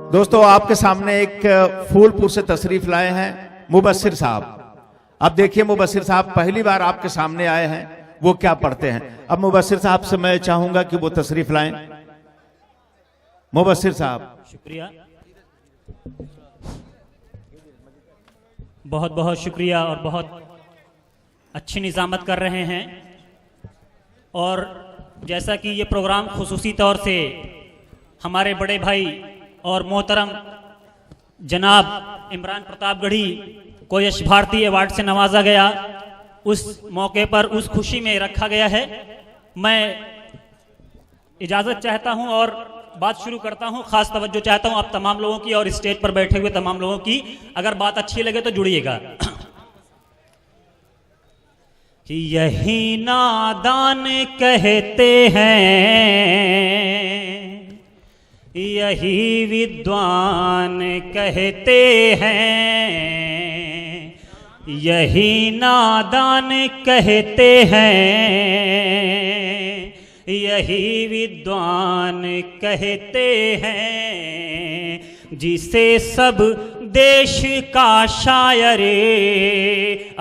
दोस्तों आपके सामने एक फूलपुर से तशरीफ लाए हैं मुबस्सिर साहब। अब देखिए मुबस्सिर साहब पहली बार आपके सामने आए हैं, वो क्या पढ़ते हैं। अब मुबस्सिर साहब से मैं चाहूंगा कि वो तशरीफ लाएं। मुबस्सिर साहब। शुक्रिया, बहुत बहुत शुक्रिया और बहुत अच्छी निज़ामत कर रहे हैं। और जैसा कि ये प्रोग्राम खुसूसी तौर से हमारे बड़े भाई और मोहतरम जनाब इमरान प्रतापगढ़ी को यश भारती अवार्ड से नवाजा गया, उस मौके पर उस खुशी में रखा गया है। मैं इजाज़त चाहता हूं और बात शुरू करता हूं। खास तवज्जो चाहता हूं आप तमाम लोगों की और स्टेज पर बैठे हुए तमाम लोगों की। अगर बात अच्छी लगे तो जुड़िएगा। यही नादान कहते हैं, यही विद्वान कहते हैं, यही नादान कहते हैं, यही विद्वान कहते हैं, जिसे सब देश का शायर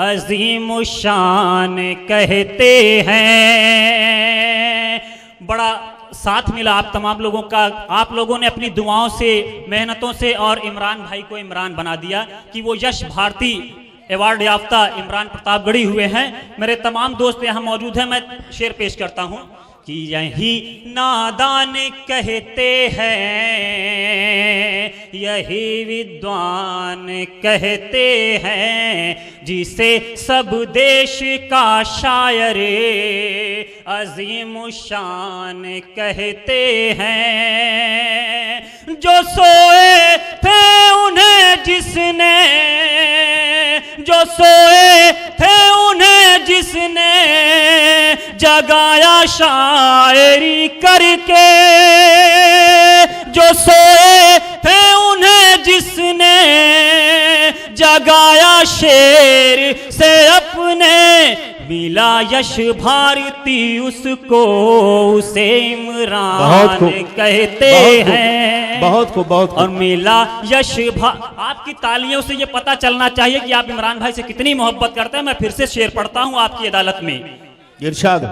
अजीम शान कहते हैं। बड़ा साथ मिला आप तमाम लोगों का। आप लोगों ने अपनी दुआओं से, मेहनतों से और इमरान भाई को इमरान बना दिया कि वो यश भारती अवार्ड याफ्ता इमरान प्रतापगढ़ी हुए हैं। मेरे तमाम दोस्त यहाँ मौजूद हैं। मैं शेर पेश करता हूँ कि यही नादान कहते हैं, यही विद्वान कहते हैं, जिसे सब देश का शायर अजीम शान कहते हैं। जो सोए थे उन्हें जिसने, जो सोए थे उन्हें जिसने जगाया शायरी करके, जो सोए थे उन्हें जिसने जगाया शेर से अपने, मिला यश भारती उसको, उसे इमरान कहते हैं। बहुत खूब। और मिला यश आपकी तालियों से ये पता चलना चाहिए कि आप इमरान भाई से कितनी मोहब्बत करते हैं। मैं फिर से शेर पढ़ता हूं आपकी अदालत में। इरशाद।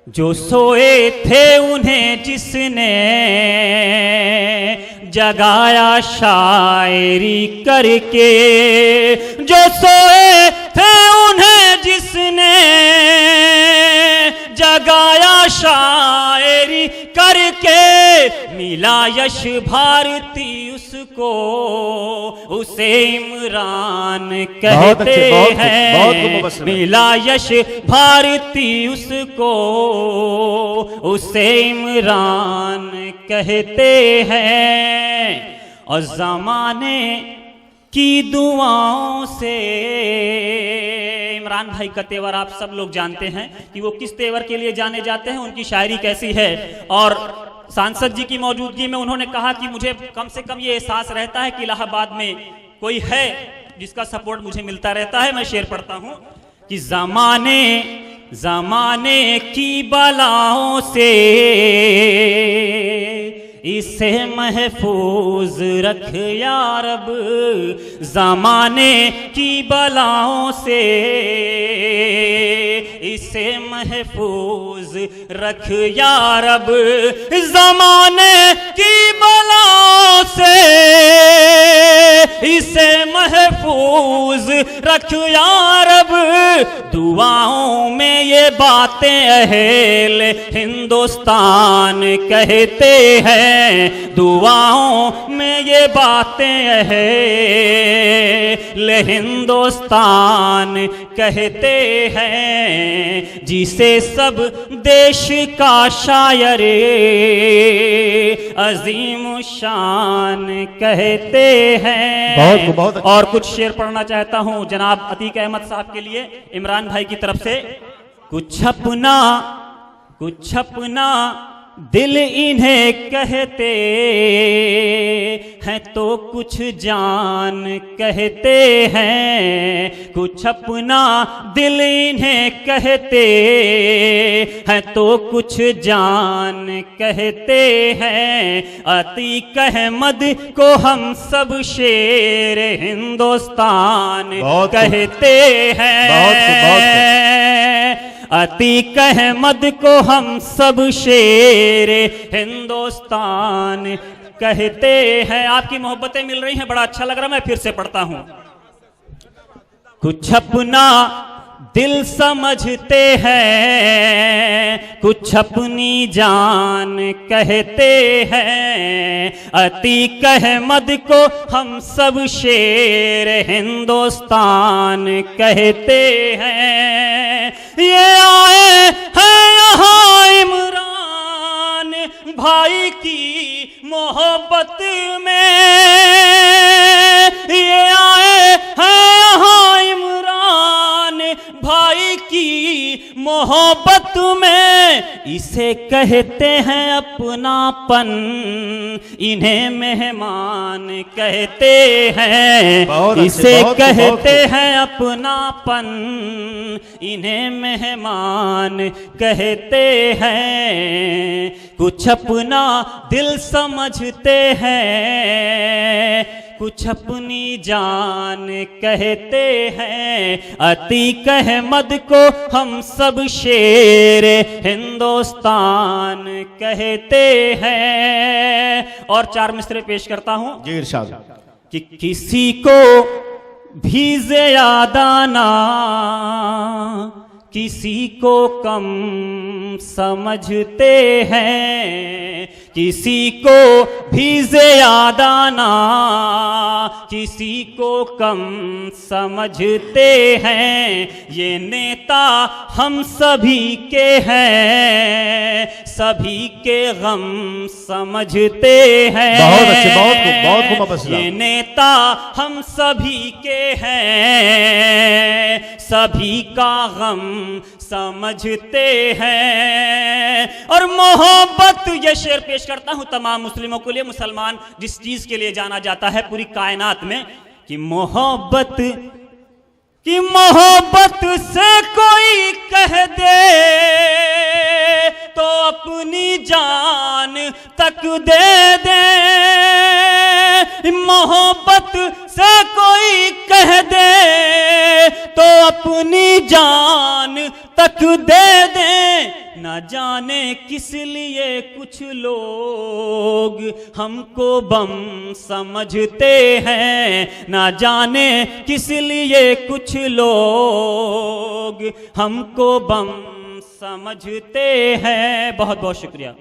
जो सोए थे उन्हें जिसने जगाया शायरी करके, जो सोए थे उन्हें जिसने जगाया शायरी करके, मिला यश भारती उसको, उसे इमरान कहते हैं। मिला यश भारती उसको, उसे इमरान कहते हैं। और ज़माने की दुआओं से, इमरान भाई का तेवर आप सब लोग जानते हैं कि वो किस तेवर के लिए जाने जाते हैं, उनकी शायरी कैसी है। और सांसद जी की मौजूदगी में उन्होंने कहा कि मुझे कम से कम ये एहसास रहता है कि इलाहाबाद में कोई है जिसका सपोर्ट मुझे मिलता रहता है। मैं शेर पढ़ता हूं कि ज़माने की बलाओं से इसे महफूज रख या रब, ज़माने की बलाओं से इसे महफूज रख या रब, ज़माने की बलाओं से इसे महफूज रख या रब। दुआओं में ये बातें अहल हिंदुस्तान कहते हैं, दुआओं में ये बातें अहल हिंदुस्तान कहते हैं, जिसे सब देश का शायर अजीम शान कहते हैं। बहुत और कुछ शेर पढ़ना चाहता हूं जनाब अतीक अहमद साहब के लिए इमरान भाई की तरफ से। कुछ अपना दिल इन्हें कहते हैं तो कुछ जान कहते हैं, कुछ अपना दिल इन्हें कहते हैं तो कुछ जान कहते हैं। अतीक अहमद को हम सब शेर हिंदुस्तान कहते हैं। अतीक अहमद को हम सब शेर हिंदुस्तान कहते हैं। आपकी मोहब्बतें मिल रही हैं, बड़ा अच्छा लग रहा है। मैं फिर से पढ़ता हूं। कुछ अपना दिल समझते हैं, कुछ अपनी जान कहते हैं। अतीक अहमद को हम सब शेर हिंदुस्तान कहते हैं। ये आए हैं यहाँ इमरान भाई की मोहब्बत में, ये आए हैं यहाँ इमरान भाई की मोहब्बत में। इसे कहते हैं अपनापन, इन्हें मेहमान कहते हैं। इसे कहते हैं अपनापन, इन्हें मेहमान कहते हैं। कुछ अपना दिल समझते हैं, कुछ अपनी जान कहते हैं। अतीक अहमद को हम सब शेर हिंदुस्तान कहते हैं। और 4 मिसरे पेश करता हूं जी इरशाद। कि किसी को भी ज़्यादा ना किसी को कम समझते हैं, किसी को भी ज़्यादा ना किसी को कम समझते हैं। ये नेता हम सभी के हैं, सभी के गम समझते हैं। बहुत अच्छे, बहुत खूब। ये नेता हम सभी के हैं, सभी का गम समझते हैं। और मोहब्बत, ये शेर पेश करता हूं तमाम मुस्लिमों के लिए। मुसलमान जिस चीज के लिए जाना जाता है पूरी कायनात में, कि मोहब्बत से कोई कह दे तो अपनी जान तक दे दे। मोहब्बत से कोई कह दे तो अपनी जान तक दे दे। न जाने किस लिए कुछ लोग हमको बम समझते हैं, न जाने किस लिए कुछ लोग हमको बम समझते हैं। बहुत बहुत शुक्रिया।